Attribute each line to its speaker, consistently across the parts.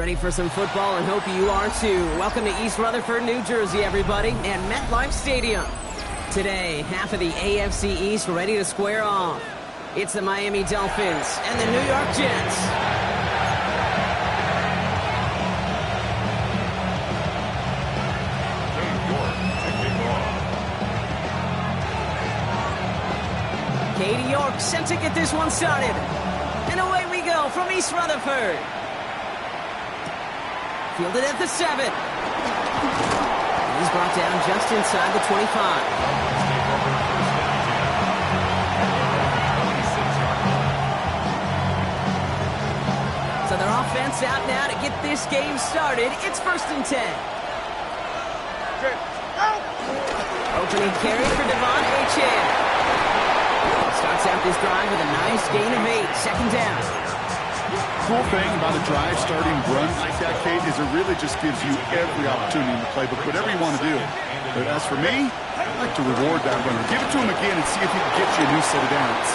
Speaker 1: ready for some football and hope you are too. Welcome to East Rutherford, New Jersey, everybody, and MetLife Stadium. Today, half of the AFC East ready to square off. It's the Miami Dolphins and the New York Jets. Katie York set to get this one started. And away we go from East Rutherford. Fielded at the 7. He's brought down just inside the 25. So their offense out now to get this game started. It's 1st and 10. Opening carry for Devon Achane. Starts out this drive with a nice gain of 8. 2nd down.
Speaker 2: Cool thing about a drive starting run like that, Kate, is it really just gives you every opportunity in the playbook, whatever you want to do. But as for me, I'd like to reward that runner. Give it to him again and see if he can get you a new set of downs.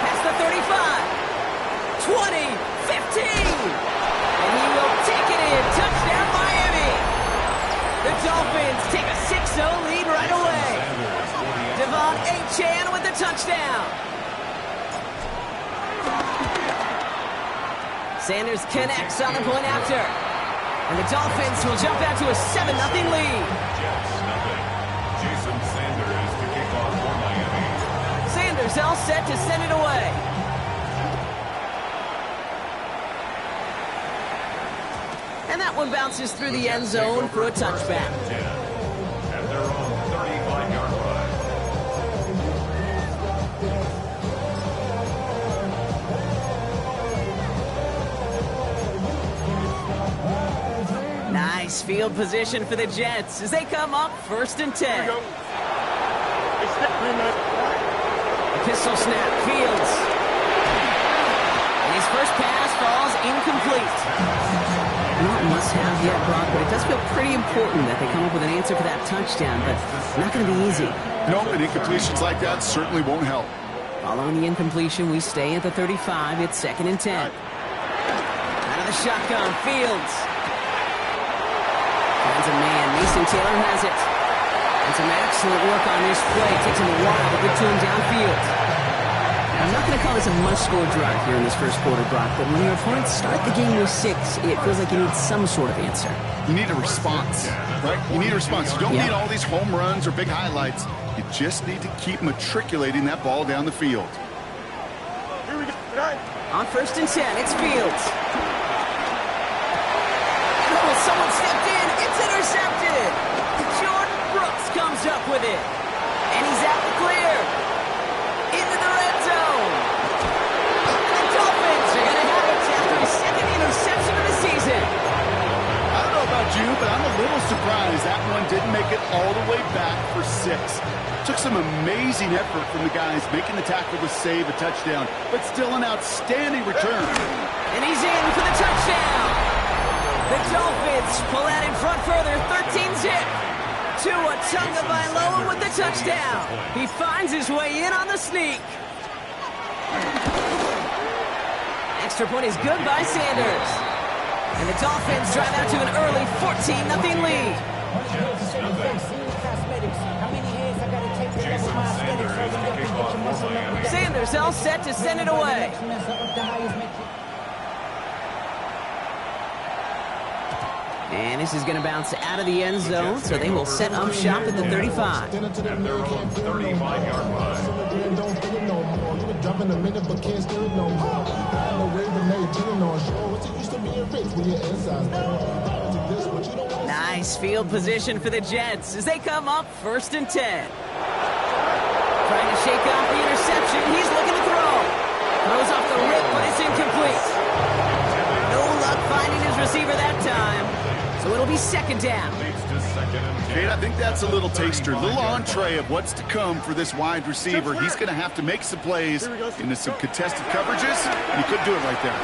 Speaker 1: Past the 35, 20, 15, and he will take it in. Touchdown, Miami. The Dolphins take a 6-0 lead right away. Devon Achane with the touchdown. Sanders connects on the point after. And the Dolphins will jump out to a 7-0 lead.
Speaker 3: Jason Sanders to kick off for Miami.
Speaker 1: Sanders all set to send it away. And that one bounces through the end zone for a touchback.
Speaker 3: At their own 35-yard line.
Speaker 1: Nice field position for the Jets as they come up 1st and 10. Pistol snap, Fields. And his first pass falls incomplete. Not must-have yet, Brock, but it does feel pretty important that they come up with an answer for that touchdown, but not going to be easy.
Speaker 2: Nope, and incompletions like that certainly won't help.
Speaker 1: Following the incompletion, we stay at the 35. It's 2nd and 10. Out of the shotgun, Fields. Finds a man. Mason Taylor has it. And some excellent work on this play. Takes him a while to get to him downfield. I'm not going to call this a must-score drive here in this first quarter, Brock, but when your opponents start the game with 6, it feels like you need some sort of answer.
Speaker 2: You need a response, right? You need a response. You don't need all these home runs or big highlights. You just need to keep matriculating that ball down the field.
Speaker 1: On 1st and 10, it's Fields. Oh, someone stepped in. It's intercepted. Jordan Brooks comes up with it. And he's out the clear. Into the red zone. And the Dolphins are going to have it after his 2nd interception of the season.
Speaker 2: I don't know about you, but I'm a little surprised that one didn't make it all the way back for 6. Took some amazing effort from the guys making the tackle to save a touchdown, but still an outstanding return.
Speaker 1: And he's in for the touchdown. The Dolphins pull out in front further, 13-zip. Tua Tagovailoa with the touchdown. He finds his way in on the sneak. Extra point is good by Sanders. And the Dolphins drive out to an early 14-0 lead. Sanders all set to send it away. And this is going to bounce out of the end zone, so they will set up shop at the 35.
Speaker 3: At their own 35-yard line.
Speaker 1: Nice field position for the Jets as they come up 1st and 10. Trying to shake off the interception. He's looking to throw. Throws off the rip, but it's incomplete. No luck finding his receiver that time. So it'll be 2nd down.
Speaker 2: Kate, I think that's a little taster, a little entree of what's to come for this wide receiver. He's going to have to make some plays into some contested coverages, and he could do it right there.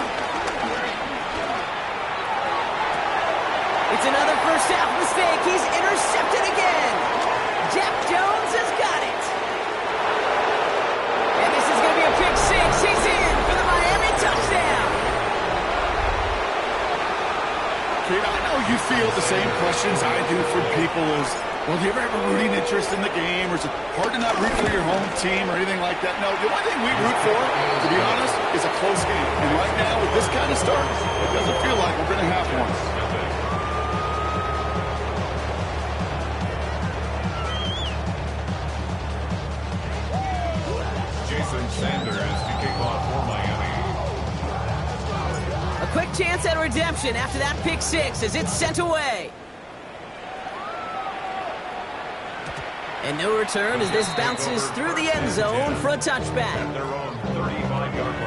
Speaker 1: It's another first half mistake. He's intercepted again. Jeff Jones has got it. And this is going to be a pick 6. He's in for the Miami touchdown.
Speaker 2: Kate, I know you feel the same questions I do from people as, well, do you ever have a rooting interest in the game, or is it hard to not root for your home team or anything like that? No, the only thing we root for, to be honest, is a close game. And right now, with this kind of start, it doesn't feel like we're going to have one.
Speaker 3: Sanders to kick off for Miami.
Speaker 1: A quick chance at redemption after that pick six as it's sent away. And no return as this bounces through the end zone for a touchback.
Speaker 3: At their own 35-yard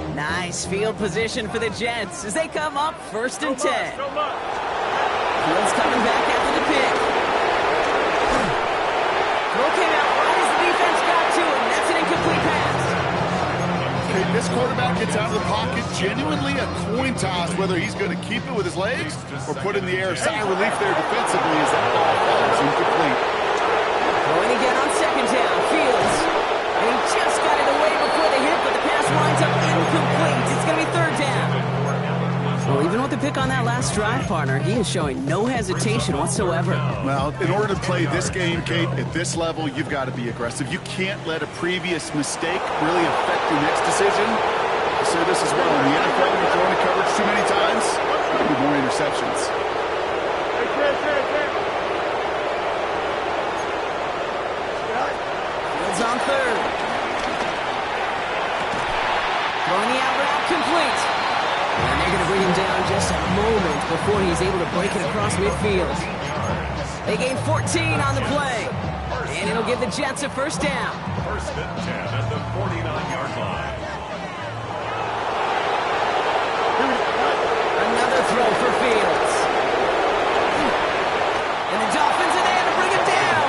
Speaker 3: line.
Speaker 1: Nice field position for the Jets as they come up 1st and 10. Fields coming back after the pick. Throw came out right as the defense got to him. That's an incomplete pass.
Speaker 2: Okay, this quarterback gets out of the pocket, genuinely a coin toss whether he's going to keep it with his legs or put it in the air. Sigh of relief there defensively as that ball falls incomplete.
Speaker 1: Throwing again on 2nd down. Fields. And he just got it away before the hit, but the pass winds up incomplete. It's going to be 3rd down. Well, even with the pick on that last drive, partner, he is showing no hesitation whatsoever.
Speaker 2: Well, in order to play this game, Kate, at this level, you've got to be aggressive. You can't let a previous mistake really affect your next decision. I say this as well. In the NFL, you're throwing the coverage too many times, there'll be more interceptions.
Speaker 1: Fields on 3rd. Throwing the out route complete. And they're going to bring him down just a moment before he's able to break it across midfield. They gain 14 on the play. And it'll give the Jets a 1st down.
Speaker 3: 1st and 10 at the 49-yard line.
Speaker 1: Another throw for Fields. And the Dolphins are there to bring him down.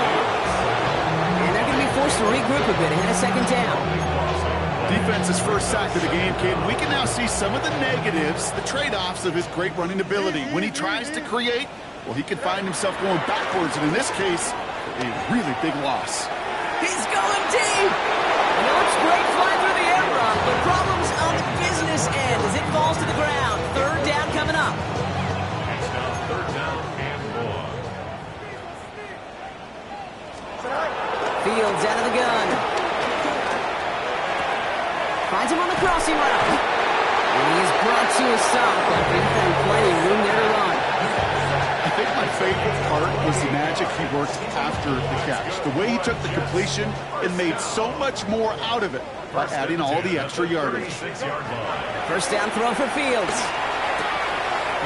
Speaker 1: And they're going to be forced to regroup a bit ahead of 2nd down.
Speaker 2: Defense's first sack of the game, Kate. We can now see some of the negatives, the trade-offs of his great running ability. When he tries to create, well, he can find himself going backwards, and in this case, a really big loss.
Speaker 1: He's going deep. And it looks great flying through the air, Rob, but problems on the business end as it falls to the ground. 3rd down coming up.
Speaker 3: It's now 3rd down and more.
Speaker 1: Fields out of the gun. Finds him on the crossing route. And he is brought to a stop after he found plenty of room there to run.
Speaker 2: I think my favorite part was the magic he worked after the catch. The way he took the completion and made so much more out of it by adding all the extra yardage.
Speaker 1: 1st down throw for Fields.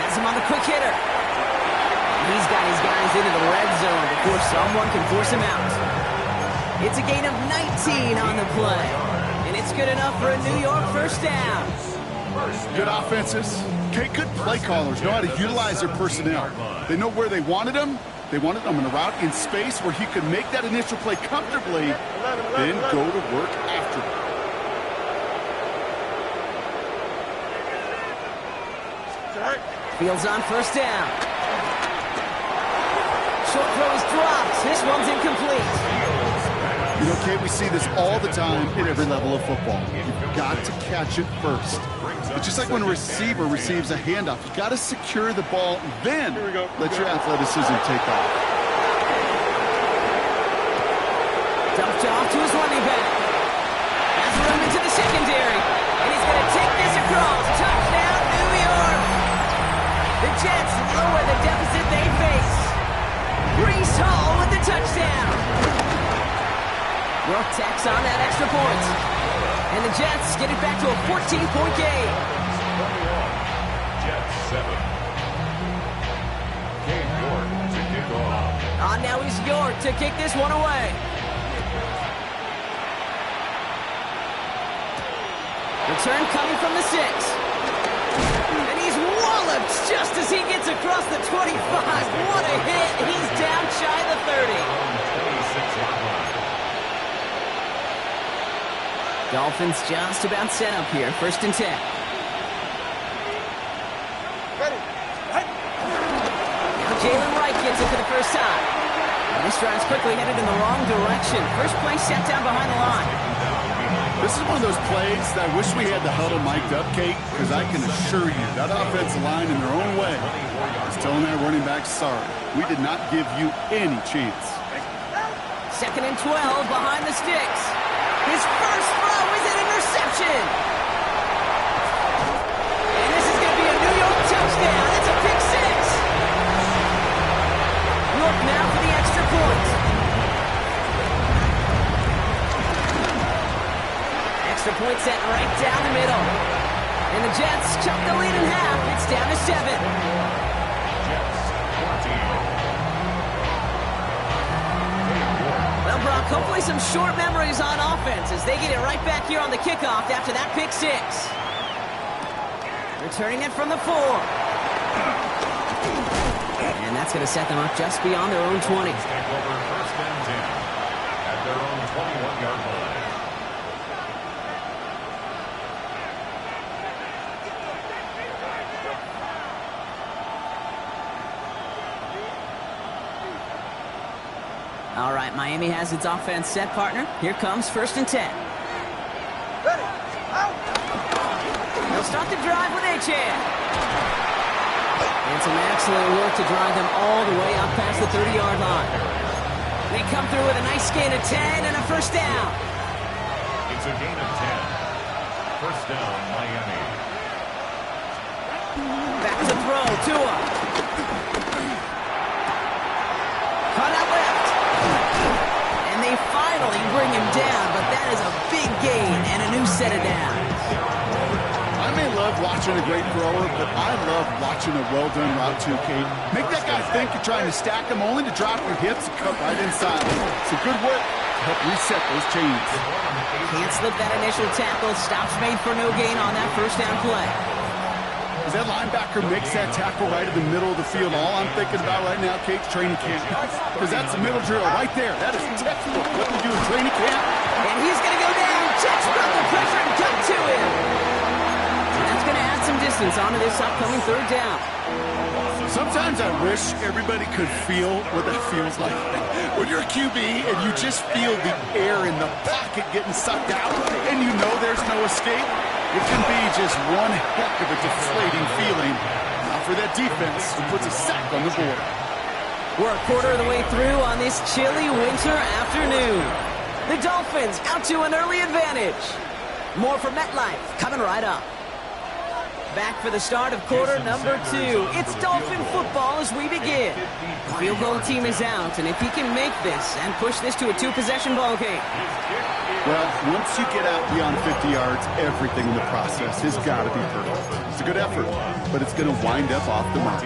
Speaker 1: Has him on the quick hitter. He's got his guys into the red zone before someone can force him out. It's a gain of 19 on the play. And it's good enough for a New York 1st down.
Speaker 2: Good offenses. Good play callers know how to utilize their personnel. They know where they wanted them. They wanted them in a route in space where he could make that initial play comfortably, then go to work after it.
Speaker 1: Fields on 1st down. Short throw is dropped. This one's incomplete.
Speaker 2: You know, Kate, we see this all the time at every level of football. You've got to catch it first. It's just like when a receiver receives a handoff. You've got to secure the ball, then let your athleticism take off.
Speaker 1: Dumped off to his running back. Has room into the secondary. And he's going to take this across. Touchdown, New York. The Jets lower the deficit they face. Breece Hall with the touchdown. York tacks on that extra point. And the Jets get it back to a 14-point game.
Speaker 3: Jets 7. Cade York to kick off.
Speaker 1: On now is York to kick this one away. Return coming from the 6. And he's walloped just as he gets across the 25. What a hit. He's down shy of the 30.
Speaker 3: 26-yard line.
Speaker 1: Dolphins just about set up here. 1st and 10. Now Jalen Wright gets it for the first time. And this drive's quickly headed in the wrong direction. First play set down behind the line.
Speaker 2: This is one of those plays that I wish we had the huddle mic'd up, Kate, because I can assure you that offensive line in their own way is telling their running backs, sorry, we did not give you any chance.
Speaker 1: 2nd and 12 behind the sticks. His first throw is an interception. And this is going to be a New York touchdown. It's a pick six. Look now for the extra point. Extra point set right down the middle. And the Jets chop the lead in half. It's down to 7. Well, Brock, hopefully some short memories on offense as they get it right back here on the kickoff after that pick six. Returning it from the 4. And that's going to set them up just beyond their own 20.
Speaker 3: Take over 1st and 10 at their own 21-yard line.
Speaker 1: All right, Miami has its offense set, partner. Here comes 1st and 10. They'll start the drive with Achane. And some excellent work to drive them all the way up past the 30-yard line. They come through with a nice gain of 10 and a first down.
Speaker 3: It's a gain of 10. First down, Miami.
Speaker 1: Back to throw, Tua. Cut out left. And they finally bring him down, but that is a big gain and a new set of downs.
Speaker 2: I may love watching a great thrower, but I love watching a well-done route too, Kate. Make that guy think you're trying to stack him only to drop your hips and cut right inside. Some good work to help reset those chains.
Speaker 1: Can't slip that initial tackle. Stops made for no gain on that first down play.
Speaker 2: As that linebacker makes that tackle right in the middle of the field, all I'm thinking about right now, Kate's training camp. Because that's the middle drill right there. That is textbook what we do in training camp.
Speaker 1: And he's going to go down. Jets brought the pressure and cut to him. And that's going to add some distance onto this upcoming 3rd down.
Speaker 2: Sometimes I wish everybody could feel what that feels like. When you're a QB and you just feel the air in the pocket getting sucked out and you know there's no escape, it can be just one heck of a deflating feeling. Not for that defense who puts a sack on the board.
Speaker 1: We're a quarter of the way through on this chilly winter afternoon. The Dolphins out to an early advantage. More from MetLife coming right up. Back for the start of quarter number 2. It's Dolphin football as we begin. The field goal team is out, and if he can make this and push this to a 2-possession ball game.
Speaker 2: Well, once you get out beyond 50 yards, everything in the process has got to be perfect. It's a good effort, but it's going to wind up off the mark.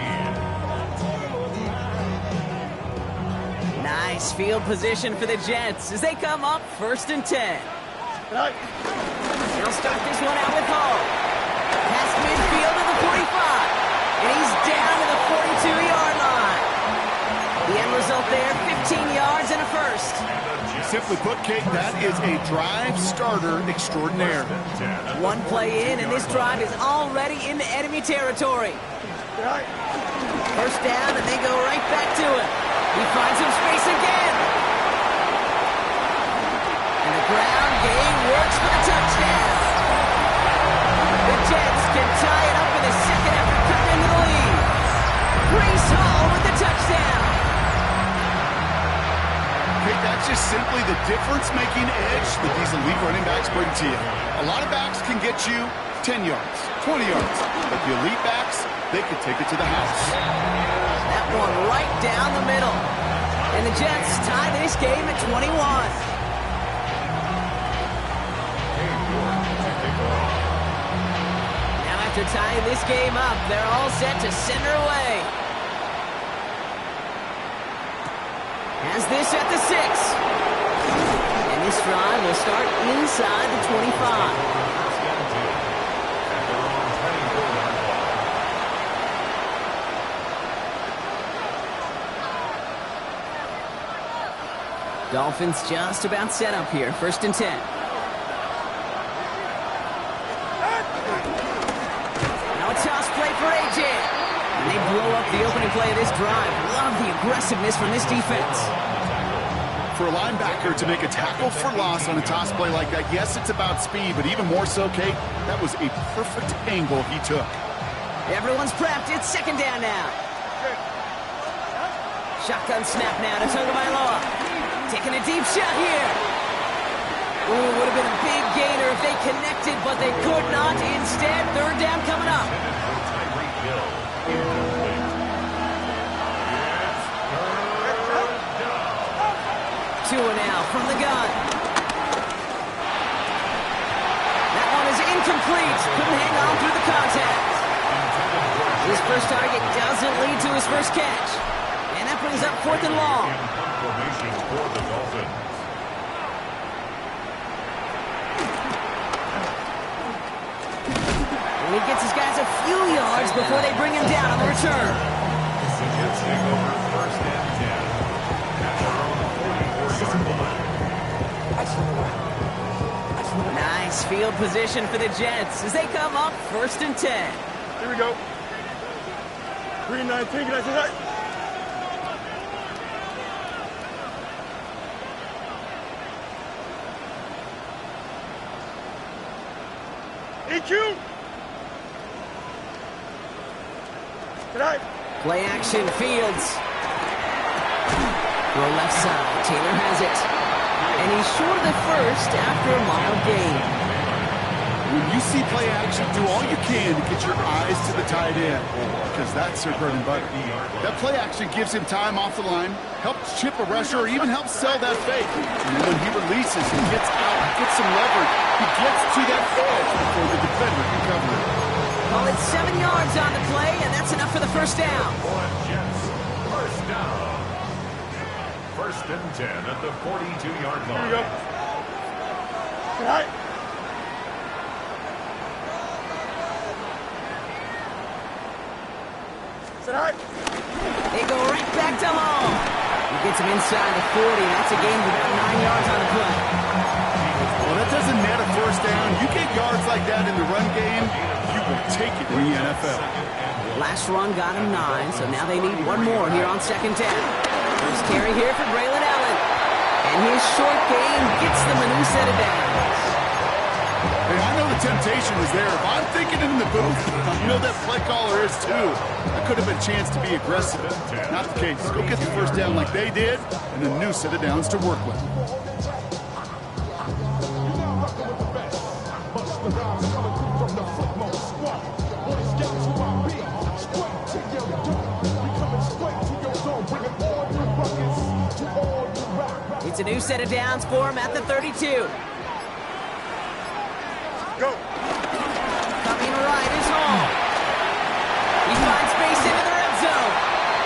Speaker 1: Nice field position for the Jets as they come up 1st and 10. They'll start this one out with Hall. Past midfield to the 45. And he's down to the 42-yard line. The end result there, 15 yards and a first.
Speaker 2: Simply put, Kate, that is a drive starter extraordinaire.
Speaker 1: One play in, and this drive is already into enemy territory. First down, and they go right back to it. He finds some space again. And the ground game works for the touchdown. The Jets can tie it up in the second after cutting into the lead. Brees Hall with the touchdown.
Speaker 2: Kate, that's just simply the difference-making edge that these elite running backs bring to you. A lot of backs can get you 10 yards, 20 yards, but the elite backs, they can take it to the house.
Speaker 1: That one right down the middle. And the Jets tie this game at 21. Now after tying this game up, they're all set to send her away. Has this at the 6. And this drive will start inside the 25. Dolphins just about set up here. 1st and 10. Now a toss play for AJ. And they blow up the opening play of this drive. Love the aggressiveness from this defense.
Speaker 2: For a linebacker to make a tackle for loss on a toss play like that, yes, it's about speed, but even more so, Kate, that was a perfect angle he took.
Speaker 1: Everyone's prepped. It's second down now. Shotgun snap now to Tagovailoa. Taking a deep shot here. Ooh, would have been a big gainer if they connected, but they could not. Instead, third down coming up. Two now from the gun. That one is incomplete. Couldn't hang on through the contact. His first target doesn't lead to his first catch. And that brings up fourth and long.
Speaker 3: Formation for the Dolphins.
Speaker 1: And he gets his guys a few yards before they bring him down on the return.
Speaker 3: The Jets take over first and 10. At their own 44-yard line.
Speaker 1: Nice field position for the Jets as they come up first and 10.
Speaker 4: Here we go. 3-19, can I say that? EQ! Tonight.
Speaker 1: Play action, Fields. Throw left side, Taylor has it. And he's short of the first after a mild gain.
Speaker 2: When you see play action, do all you can to get your eyes to the tight end, because that's their bread and butter. That play action gives him time off the line, helps chip a rusher, or even helps sell that fake. And then when he releases, he gets out, gets some leverage. He gets to that edge before the defender can cover it.
Speaker 1: Call it 7 yards on the play, and that's enough for the first down.
Speaker 3: Jets, first down. First and 10 at the 42-yard line.
Speaker 4: Here we go. Tonight. Tonight.
Speaker 1: They go right back to home. He gets him inside the 40. That's a gain of about 9 yards on the play.
Speaker 2: Well, that doesn't net a first down. You get yards like that in the run game, you will take it in the NFL.
Speaker 1: Last run got him 9, so now they need one more here on second down. First carry here for Braylon Allen. And his short game gets them a new set of downs.
Speaker 2: Hey, I know the temptation is there. If I'm thinking in the booth, I know that play caller is too. That could have been a chance to be aggressive. Not the case. Go get the first down like they did, and a new set of downs to work with.
Speaker 1: It's a new set of downs for him at the 32.
Speaker 4: Go.
Speaker 1: Coming right is Hall. He finds space into the red zone.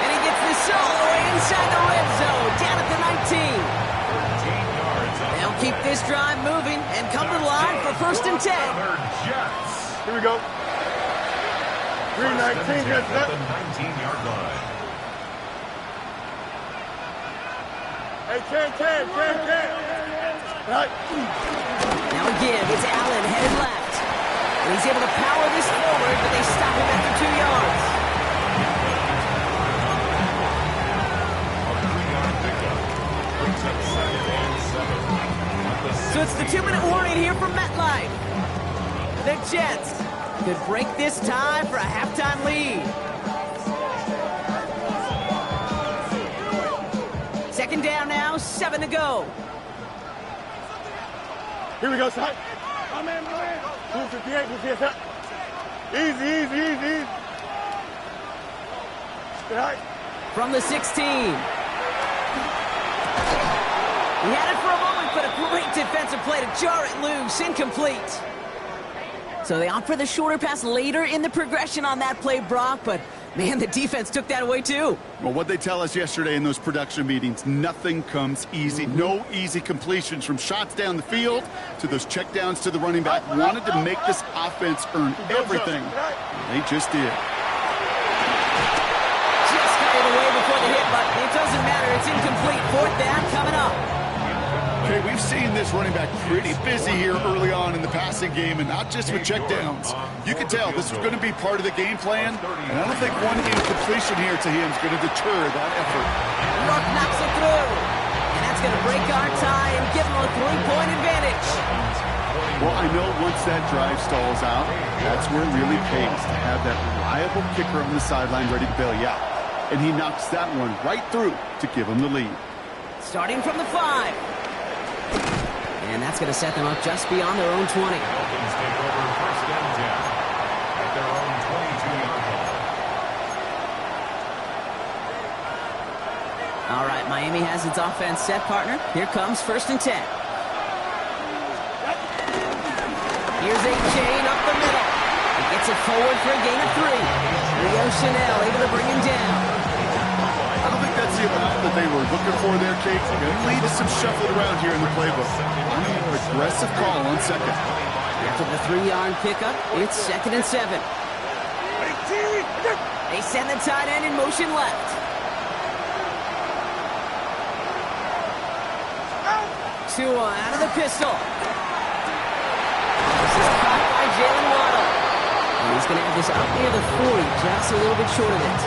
Speaker 1: And he gets this all the way inside the red zone. Down at the 19. They'll keep this drive moving and come to the line for first and 10.
Speaker 4: Here we go. 3-19,
Speaker 3: At the 19-yard line.
Speaker 4: Hey, 10. Right.
Speaker 1: Now again, it's Allen headed left. And he's able to power this forward, but they stop him after 2 yards. So it's the 2-minute warning here from MetLife. The Jets could break this tie for a halftime lead. Second down now, 7 to go.
Speaker 4: Here we go, son. My man. 258, son. Easy. Right.
Speaker 1: From the 16. He had it for a moment, but a great defensive play to jar it loose. Incomplete. So they opt for the shorter pass later in the progression on that play, Brock, but man, the defense took that away too.
Speaker 2: Well, what they tell us yesterday in those production meetings, nothing comes easy. No easy completions from shots down the field to those checkdowns to the running back. Wanted to make this offense earn everything. They just did.
Speaker 1: Just got it away before the hit button. It doesn't matter. It's incomplete. Fourth down coming up.
Speaker 2: Okay, we've seen this running back pretty busy here early on in the passing game, and not just with checkdowns. You can tell this is going to be part of the game plan, and I don't think one incompletion here to him is going to deter that effort.
Speaker 1: York knocks it through. And that's going to break our tie and give them a 3-point advantage.
Speaker 2: Well, I know once that drive stalls out, that's where it really pays to have that reliable kicker on the sideline ready to bail you out. And he knocks that one right through to give him the lead.
Speaker 1: Starting from the 5. And that's going to set them up just beyond their own 20.
Speaker 3: Dolphins take over first and 10 at their own 22-yard line.
Speaker 1: All right, Miami has its offense set, partner. Here comes first and 10. Here's A-Chain up the middle. He gets it forward for a gain of 3. Leo Chanel able to bring him down.
Speaker 2: I don't think that's the amount that they were looking for there, Kate. Going to lead to some shuffling around here in the playbook. Aggressive call on second.
Speaker 1: After the 3-yard pickup, it's second and 7. They send the tight end in motion left. 2 out of the pistol. This is caught by Jalen Waddle. And he's going to have this up near the 40, just a little bit short of it.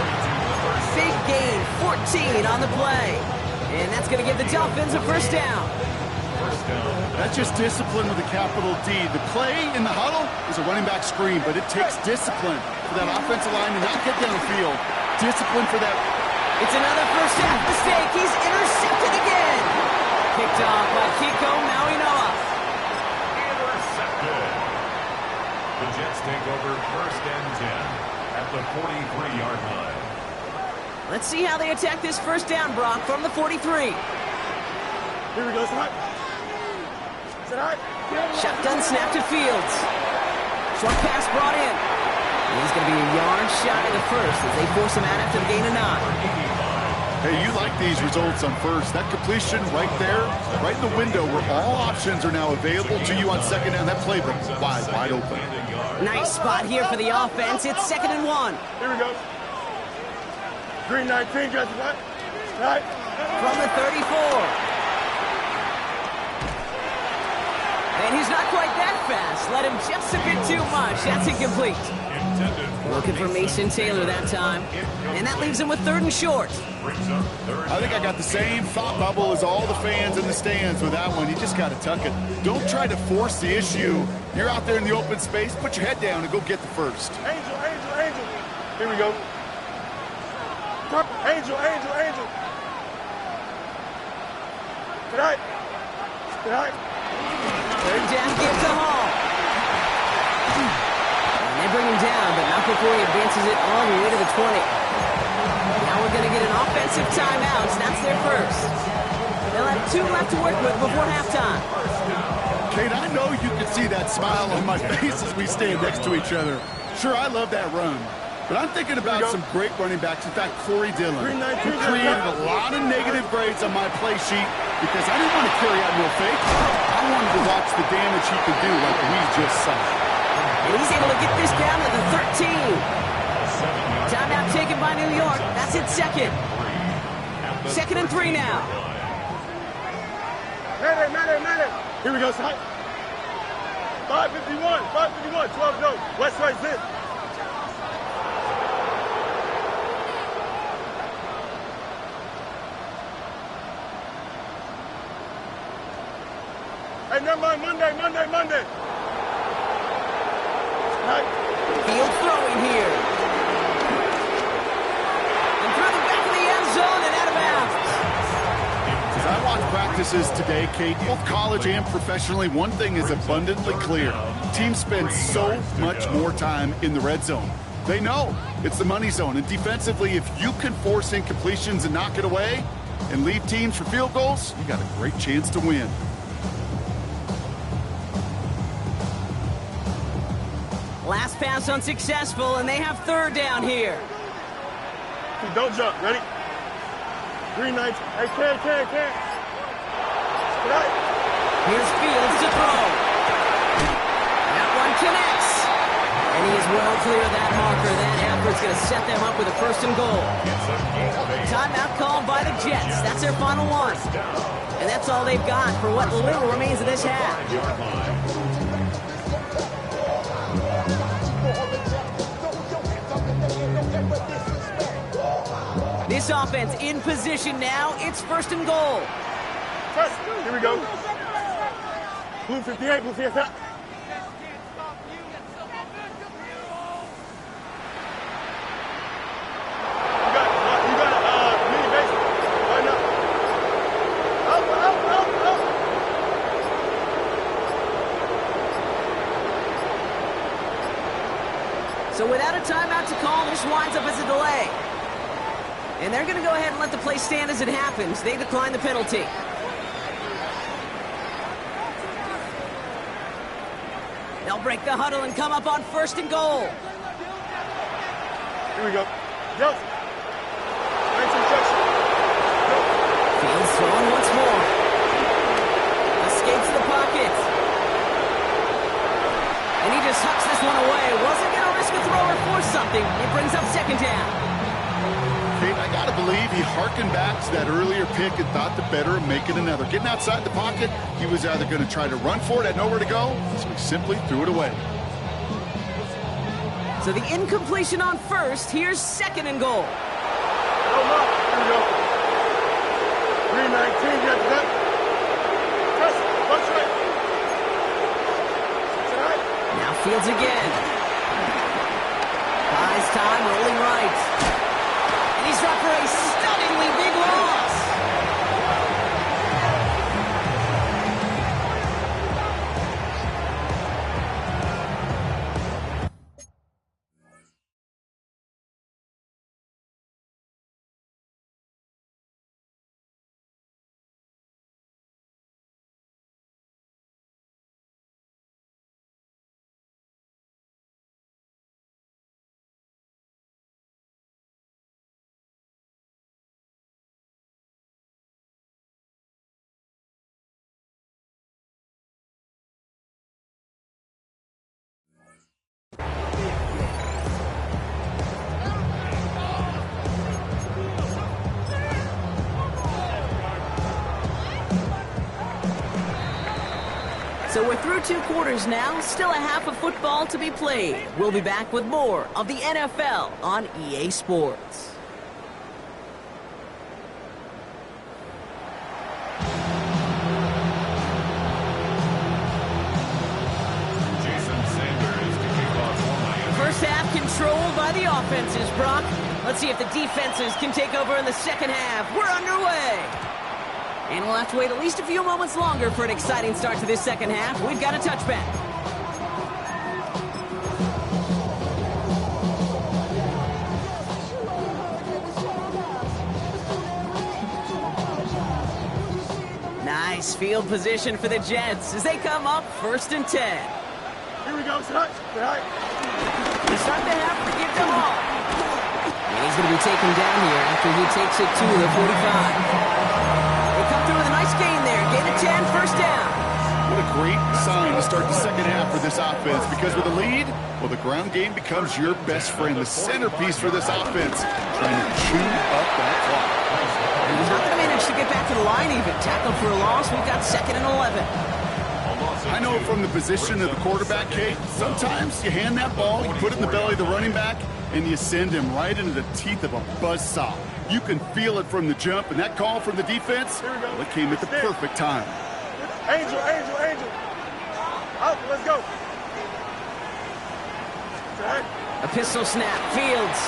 Speaker 1: Big gain, 14 on the play. And that's going to give the Dolphins a first down.
Speaker 2: That's just discipline with a capital D. The play in the huddle is a running back screen, but it takes discipline for that offensive line to not get downfield. Discipline for that.
Speaker 1: It's another first half mistake. He's intercepted again. Picked off by Kiko Mauinoa.
Speaker 3: Intercepted. The Jets take over first and 10 at the 43-yard line.
Speaker 1: Let's see how they attack this first down, Brock, from the 43.
Speaker 4: Here we go, Sit high.
Speaker 1: Shotgun snap to Fields. Short pass brought in. And he's going to be a yard shy of the first as they force him out after the gain of 9.
Speaker 2: Hey, you like these results on first. That completion right there, right in the window where all options are now available to you on second down. That playbook wide open.
Speaker 1: Nice spot here for the offense. It's second and 1.
Speaker 4: Here we go. Green 19, guys, right?
Speaker 1: From the 34. And he's not quite that fast. Let him just a bit too much. That's incomplete. Looking for Mason Taylor that time. And that leaves him with 3rd and short.
Speaker 2: I think I got the same thought bubble as all the fans in the stands with that one. You just got to tuck it. Don't try to force the issue. You're out there in the open space. Put your head down and go get the first.
Speaker 4: Angel. Here we go. Angel. Good night.
Speaker 1: Third down gives to Hall. And they bring him down, but not before he advances it all the way to the 20. Now we're going to get an offensive timeout. That's their first. They'll have 2 left to work with before halftime.
Speaker 2: Kate, I know you can see that smile on my face as we stand next to each other. Sure, I love that run. But I'm thinking about some great running backs. In fact, Corey Dillon, who created a lot of negative grades on my play sheet because I didn't want to carry out no fake. I wanted to watch the damage he could do like we just saw.
Speaker 1: And he's able to get this down to the 13. Timeout taken by New York. That's it, second. Second and 3 now.
Speaker 4: Madden. Here we go, Sai. 551, 12 no. West right zip. Hey, never mind, Monday. Right.
Speaker 1: Field throwing here. And through the back of the end zone and out of bounds.
Speaker 2: As I watch practices today, Kate, both college and professionally, one thing is abundantly clear. Teams spend so much more time in the red zone. They know it's the money zone. And defensively, if you can force incompletions and knock it away and leave teams for field goals, you got a great chance to win.
Speaker 1: Last pass unsuccessful, and they have 3rd down here.
Speaker 4: Don't jump. Ready? Green 19. Hey, can. Right.
Speaker 1: Here's Fields to throw. That one connects. And he is well clear of that marker. That effort's going to set them up with a 1st and goal. Timeout called by the Jets. That's their final one. And that's all they've got for what little remains of this half. This offense in position now. It's 1st and goal.
Speaker 4: Press. Here we go. Blue 58, blue 58.
Speaker 1: So without a timeout to call, this winds up as a delay. And they're going to go ahead and let the play stand as it happens. They decline the penalty. They'll break the huddle and come up on 1st and goal.
Speaker 4: Here we go. Go.
Speaker 1: Fields throwing once more. Escapes the pocket. And he just hucks this one away. Wasn't going to risk a throw or force something. It brings up 2nd down.
Speaker 2: Kate, I got to believe he harkened back to that earlier pick and thought the better of making another. Getting outside the pocket, he was either going to try to run for it, had nowhere to go, so he simply threw it away.
Speaker 1: So the incompletion on 1st. Here's 2nd and goal.
Speaker 4: Here we go. 319, get that. Press. Punch right.
Speaker 1: Now Fields again. Buys time, rolling right. And he's dropped for a stunningly big loss. So we're through 2 quarters now, still a half of football to be played. We'll be back with more of the NFL on EA Sports. First half controlled by the offenses, Brock. Let's see if the defenses can take over in the 2nd half. We're underway. And we'll have to wait at least a few moments longer for an exciting start to this 2nd half. We've got a touchback. Nice field position for the Jets as they come up 1st and 10.
Speaker 4: Here we go, son.
Speaker 1: They start the half to give to Hall. And he's going to be taken down here after he takes it to the 45. Come through with a nice gain there. Gain of 10, 1st down.
Speaker 2: What a great sign to start the 2nd half for this offense, because with a lead, well, the ground game becomes your best friend, the centerpiece for this offense, trying to chew up that clock.
Speaker 1: He's not going to manage to get back to the line even. Tackled for a loss. We've got 2nd and 11.
Speaker 2: I know from the position of the quarterback, Kate, sometimes you hand that ball, you put it in the belly of the running back, and you send him right into the teeth of a buzzsaw. You can feel it from the jump, and that call from the defense, well, it came at the perfect time.
Speaker 4: Angel. Out, let's go.
Speaker 1: A pistol snap. Fields.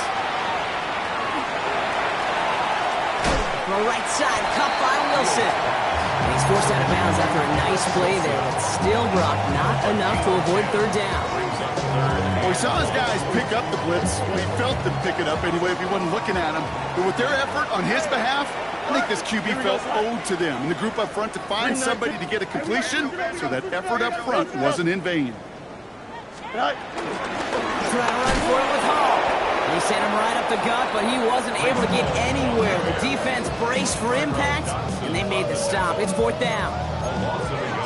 Speaker 1: From the right side, cut by Wilson. And he's forced out of bounds after a nice play there, but still, Brock, not enough to avoid 3rd down.
Speaker 2: Well, we saw his guys pick up the blitz. Well, he felt them pick it up anyway if he wasn't looking at him. But with their effort on his behalf, I think this QB felt owed to them and the group up front to find somebody to get a completion, so that effort up front wasn't in vain.
Speaker 1: Trying to run for it with Hall. He sent him right up the gut, but he wasn't able to get anywhere. The defense braced for impact, and they made the stop. It's 4th down.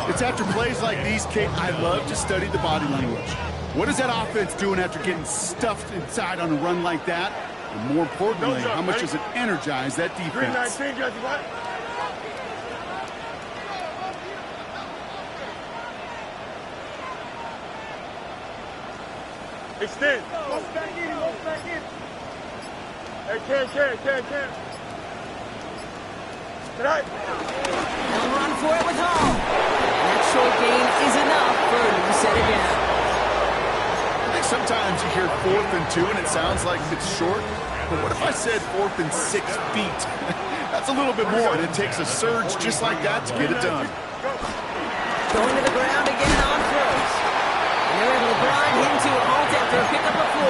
Speaker 2: It's after plays like these, Kate, I love to study the body language. What is that offense doing after getting stuffed inside on a run like that? And more importantly, how much does it energize that defense?
Speaker 4: 319, guys, what? Extend. Back in. Hey, can. Tonight.
Speaker 1: They'll run for it with Hall. And that short gain is enough for him to set it down.
Speaker 2: I think sometimes you hear 4th and 2 and it sounds like it's short. But what if I said 4th and 6 feet? That's a little bit more, and it takes a surge just like that to get it done.
Speaker 1: Going to the ground again on throws. And they're able to grind him to a halt after a pickup of 4.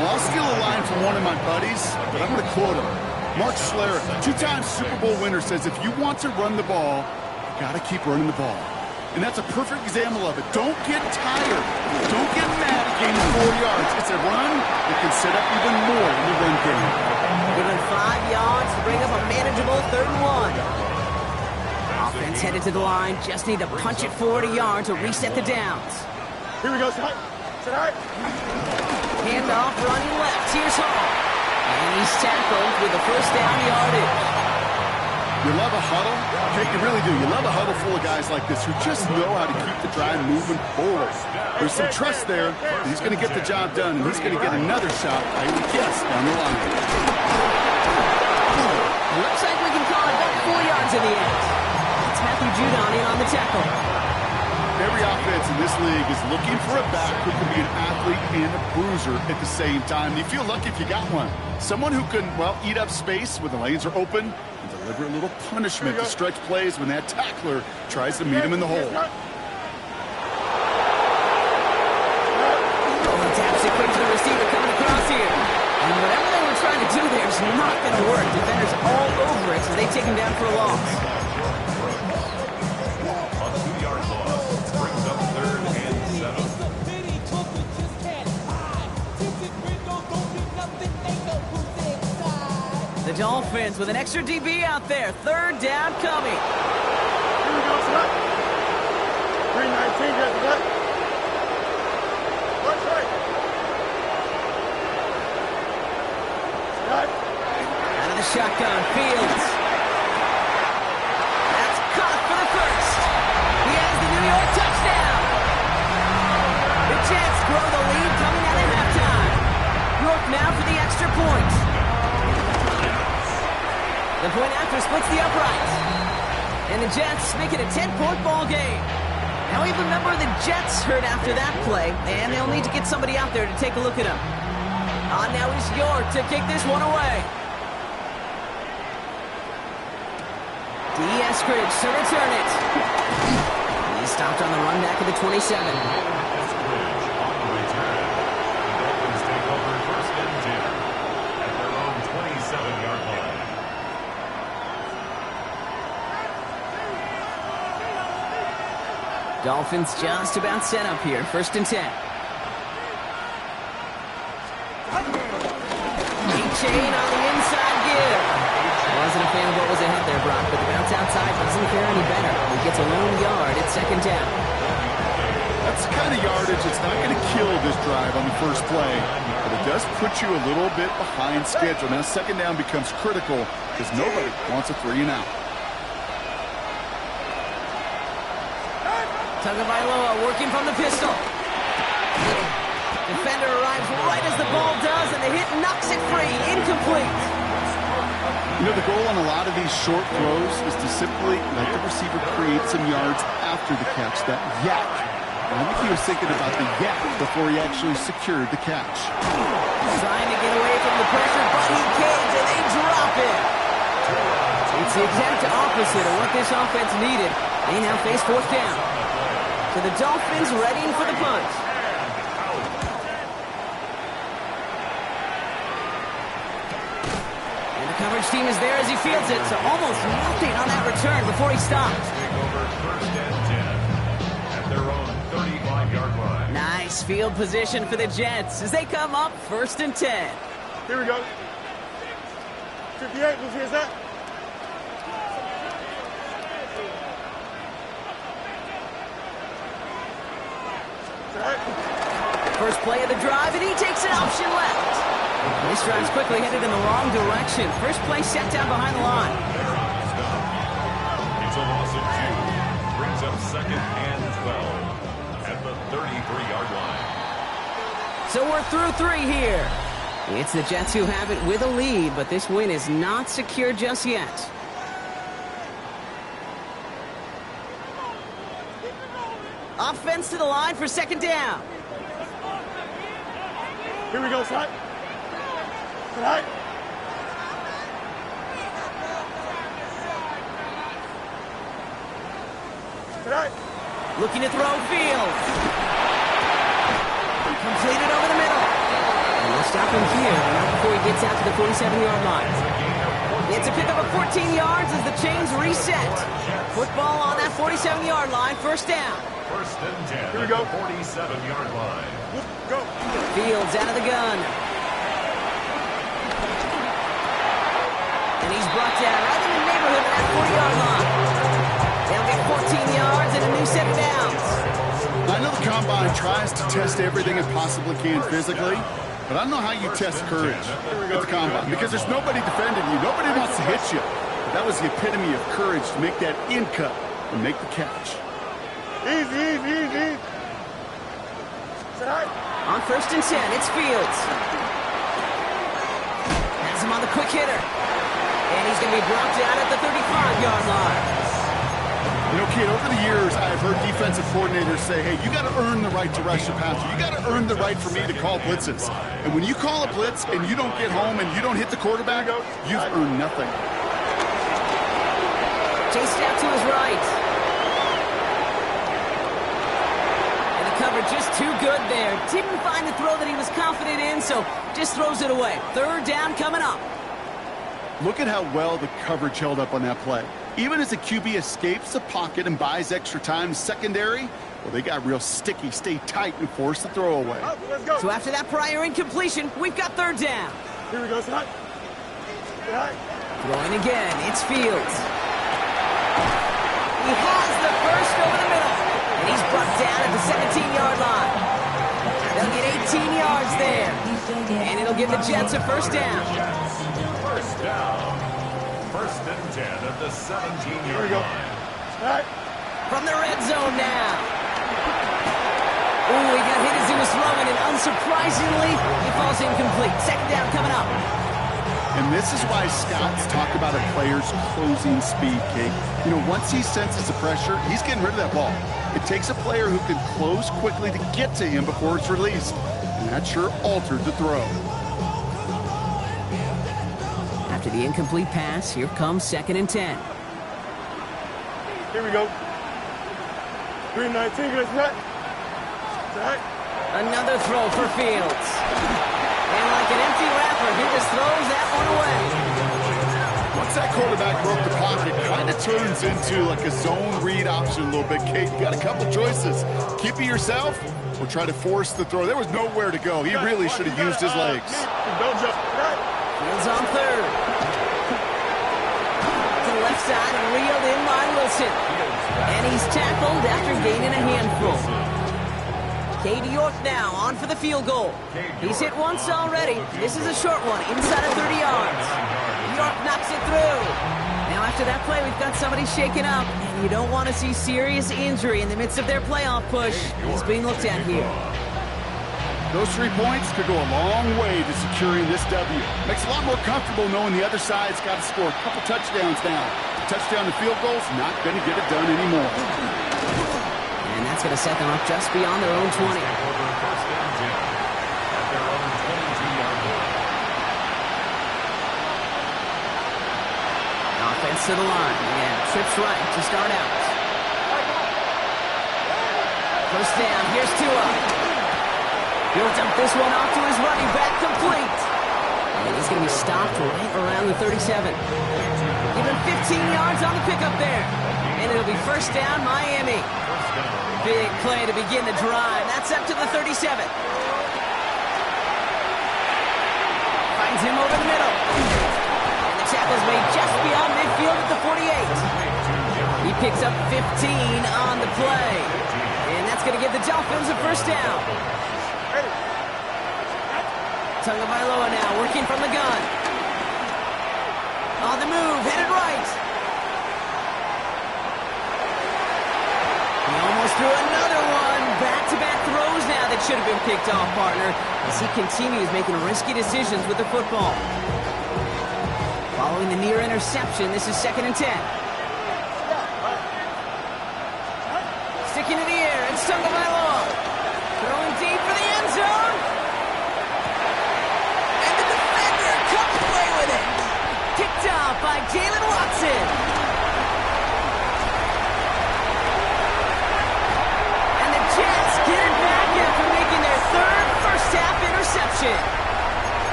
Speaker 2: Well, I'll steal a line from one of my buddies, but I'm going to quote him. Mark Schlereth, 2-time Super Bowl winner, says if you want to run the ball, you got to keep running the ball. And that's a perfect example of it. Don't get tired. Don't get mad at gaining 4 yards. It's a run that can set up even more in the run game.
Speaker 1: Given 5 yards to bring up a manageable 3rd and 1. Offense headed to the line. Just need to punch it forward a yard to reset the downs.
Speaker 4: Here we go, Sit high.
Speaker 1: Handoff running left. Here's Hall. And he's tackled with a 1st down yardage.
Speaker 2: You love a huddle? Okay, you really do. You love a huddle full of guys like this who just know how to keep the drive moving forward. There's some trust there. He's going to get the job done, and he's going to get another shot, I would guess, down the line.
Speaker 1: Looks like we can call it back 4 yards in the end. It's Matthew Judon in on the tackle.
Speaker 2: Every offense in this league is looking for a back who can be an athlete and a bruiser at the same time. You feel lucky if you got one. Someone who can, well, eat up space when the lanes are open and deliver a little punishment to stretch plays when that tackler tries to meet him in the hole.
Speaker 1: Taps it quick to the receiver coming across here. And whatever they were trying to do there is not going to work. Defenders all over it as they take him down for a loss.
Speaker 3: A 2-yard loss brings up 3rd and 7.
Speaker 1: The Dolphins with an extra DB out there. 3rd down coming.
Speaker 4: Here we go, Sit. 319, guys, what? Watch right.
Speaker 1: Out of the shotgun, Fields. That's caught for the 1st. He has the New York touchdown. The Jets grow the lead coming out at halftime. York now for the extra point. The point after splits the uprights. And the Jets make it a 10-point ball game. Now even a member of the Jets hurt after that play, and they'll need to get somebody out there to take a look at him. On now is York to kick this one away. Eskridge to return it. He's stopped on the run back at the 27.
Speaker 3: Eskridge on the return. The Dolphins take over 1st and 10 at their own 27-yard line.
Speaker 1: Dolphins just about set up here. 1st and 10. Chain on the inside give. Wasn't a fan of what was ahead there, Brock, but the bounce outside doesn't fare any better. He gets a lone yard at 2nd down.
Speaker 2: That's the kind of yardage that's not going to kill this drive on the first play, but it does put you a little bit behind schedule. Now 2nd down becomes critical because nobody wants a 3 and out.
Speaker 1: Tagovailoa working from the pistol. Defender arrives right as the ball does, and the hit knocks it free. Incomplete.
Speaker 2: You know, the goal on a lot of these short throws is to simply let the receiver create some yards after the catch, that yak. I think he was thinking about the yak before he actually secured the catch.
Speaker 1: Trying to get away from the pressure, but he can't, and they drop it. It's the exact opposite of what this offense needed. They now face 4th down. So the Dolphins readying for the punt. And the coverage team is there as he fields it, so almost nothing on that return before he stops.
Speaker 3: Take over 1st and 10 at their own 35-yard line.
Speaker 1: Nice field position for the Jets as they come up 1st and 10.
Speaker 4: Here we go. 58, who's here's that?
Speaker 1: First play of the drive, and he takes an option left. This drive's quickly headed in the wrong direction. First play set down behind the line.
Speaker 3: It's a loss of 2. Brings up 2nd and 12 at the 33-yard line.
Speaker 1: So we're through 3 here. It's the Jets who have it with a lead, but this win is not secure just yet. runs to the line for second down.
Speaker 4: Here we go, Side. Side. Side.
Speaker 1: Looking to throw field. Completed over the middle. And we'll stop him here right before he gets out to the 47-yard line. It's a pickup of 14 yards as the chains reset. Football on that 47-yard line, first down.
Speaker 3: First and 10
Speaker 4: Here we go.
Speaker 3: 47-yard line.
Speaker 4: Go.
Speaker 1: Fields out of the gun. And he's brought down right in the neighborhood of that 40-yard line. They'll get 14 yards and a new set of downs.
Speaker 2: I know the Combine tries to test everything it possibly can physically, but I don't know how you test courage at the Combine because there's nobody defending you. Nobody wants to hit you. But that was the epitome of courage to make that in cut and make the catch.
Speaker 4: Easy. Side.
Speaker 1: On first and 10, it's Fields. Has him on the quick hitter. And he's going to be brought down at the 35-yard line.
Speaker 2: You know, kid, over the years, I've heard defensive coordinators say, hey, you got to earn the right to rush the passer. You got to earn the right for me to call blitzes. And when you call a blitz and you don't get home and you don't hit the quarterback, you've earned nothing.
Speaker 1: Chased out to his right. And the cover just too good there. Didn't find the throw that he was confident in, so just throws it away. Third down coming up.
Speaker 2: Look at how well the coverage held up on that play. Even as the QB escapes the pocket and buys extra time secondary, well, they got real sticky, stay tight, and force the throw away.
Speaker 4: Let's go.
Speaker 1: So after that prior incompletion, we've got third down.
Speaker 4: Here we go, Side. Side.
Speaker 1: Throwing again, it's Fields. He has the first over the middle. And he's brought down at the 17-yard line. They'll get 18 yards there. And it'll give the Jets a first down.
Speaker 3: First down. First and 10 at the 17-yard line.
Speaker 4: Side.
Speaker 1: From the red zone now. Ooh, he got hit as he was throwing, and unsurprisingly, he falls incomplete. Second down coming up.
Speaker 2: And this is why scouts talk about a player's closing speed, Kate. You know, once he senses the pressure, he's getting rid of that ball. It takes a player who can close quickly to get to him before it's released. And that sure altered the throw.
Speaker 1: After the incomplete pass, here comes second and 10.
Speaker 4: Here we go. 319, good as Side.
Speaker 1: Another throw for Fields. And like an empty wrapper, he just throws that one away.
Speaker 2: Once that quarterback broke the pocket, it kind of turns into like a zone read option a little bit, Kate. You got a couple choices. Keep it yourself or try to force the throw. There was nowhere to go. He really should have used his legs.
Speaker 4: Don't jump.
Speaker 1: Fields on third. To the left side and reeled in by Wilson. And he's tackled after gaining a handful. Cade York now on for the field goal. He's hit once already. This is a short one, inside of 30 yards. York knocks it through. Now after that play, we've got somebody shaken up. And you don't want to see serious injury in the midst of their playoff push. He's being looked at here.
Speaker 2: Those 3 points could go a long way to securing this W. Makes it a lot more comfortable knowing the other side's got to score a couple touchdowns now. Touchdown to field goal's not going to get it done anymore.
Speaker 1: And that's going to set them up just beyond their own 20.
Speaker 3: First and 10 at their own 22-yard line.
Speaker 1: Offense to the line. Yeah, trips right to start out. First down, here's Tua. He'll dump this one off to his running back, complete. And he's going to be stopped right around the 37. Give him 15 yards on the pickup there. And it'll be first down, Miami. Big play to begin the drive. That's up to the 37. Finds him over the middle. And the tackle's made just beyond midfield at the 48. He picks up 15 on the play. And that's going to give the Dolphins a first down. Tagovailoa now working from the gun. On the move, headed right. He almost threw another one. Back-to-back throws now that should have been picked off, partner, as he continues making risky decisions with the football. Following the near interception, this is second and 10. Sticking in the air, and Tagovailoa by Jalen Watson. And the Jets get it back after making their third first-half interception.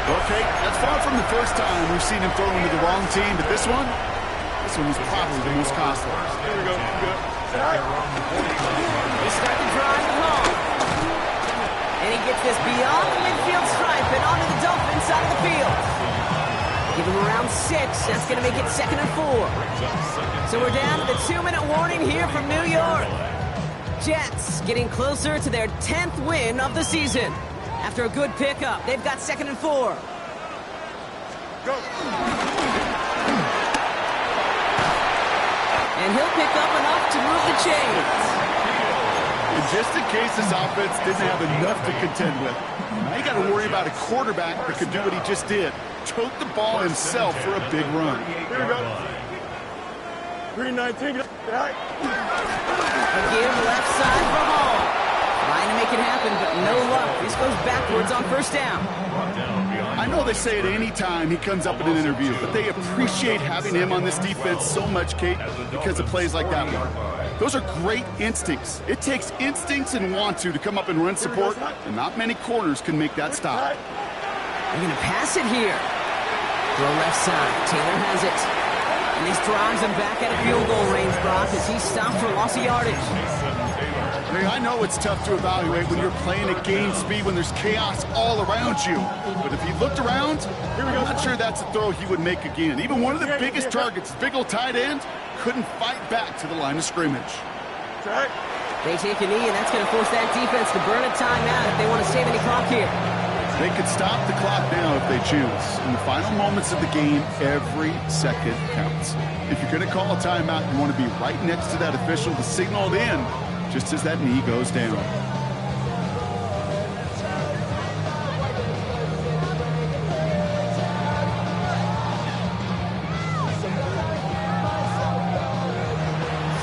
Speaker 2: Okay, that's far from the first time we've seen him throw into the wrong team, but this one was probably the most costly.
Speaker 4: Here we go. Good.
Speaker 1: They start the drive at home. And he gets this beyond the midfield stripe and onto the Dolphins side of the field. Give him around 6. That's going to make it 2nd and 4. So we're down to the 2-minute warning here from New York. Jets getting closer to their 10th win of the season. After a good pickup, they've got 2nd and 4.
Speaker 4: Go.
Speaker 1: And he'll pick up enough to move the chains.
Speaker 2: And just in case this offense didn't have enough to contend with, now you got to worry about a quarterback that could do what he just did. Tote the ball himself for a big run.
Speaker 4: Here we go. 319.
Speaker 1: Again, left side for Hall. Trying to make it happen, but no luck. This goes backwards on first down.
Speaker 2: I know they say it any time he comes up in an interview, but they appreciate having him on this defense so much, Kate, because of plays like that one. Those are great instincts. It takes instincts and want to come up and run support, and not many corners can make that stop.
Speaker 1: They're going to pass it here. Throw left side. Taylor has it. And this drives him back out of field goal range, Brock, as he stopped for loss of yardage.
Speaker 2: I know it's tough to evaluate when you're playing at game speed when there's chaos all around you. But if he looked around, I'm not sure that's a throw he would make again. Even one of the biggest targets, big old tight end, couldn't fight back to the line of scrimmage.
Speaker 1: They take a knee, and that's going to force that defense to burn a timeout if they want to save any clock here.
Speaker 2: They could stop the clock now if they choose. In the final moments of the game, every second counts. If you're going to call a timeout, you want to be right next to that official to signal it in just as that knee goes down.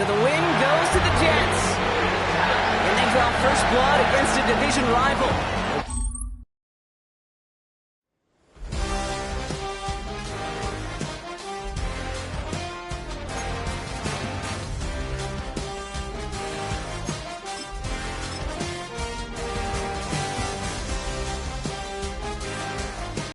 Speaker 1: So the win goes to the Jets. And they draw first blood against a division rival.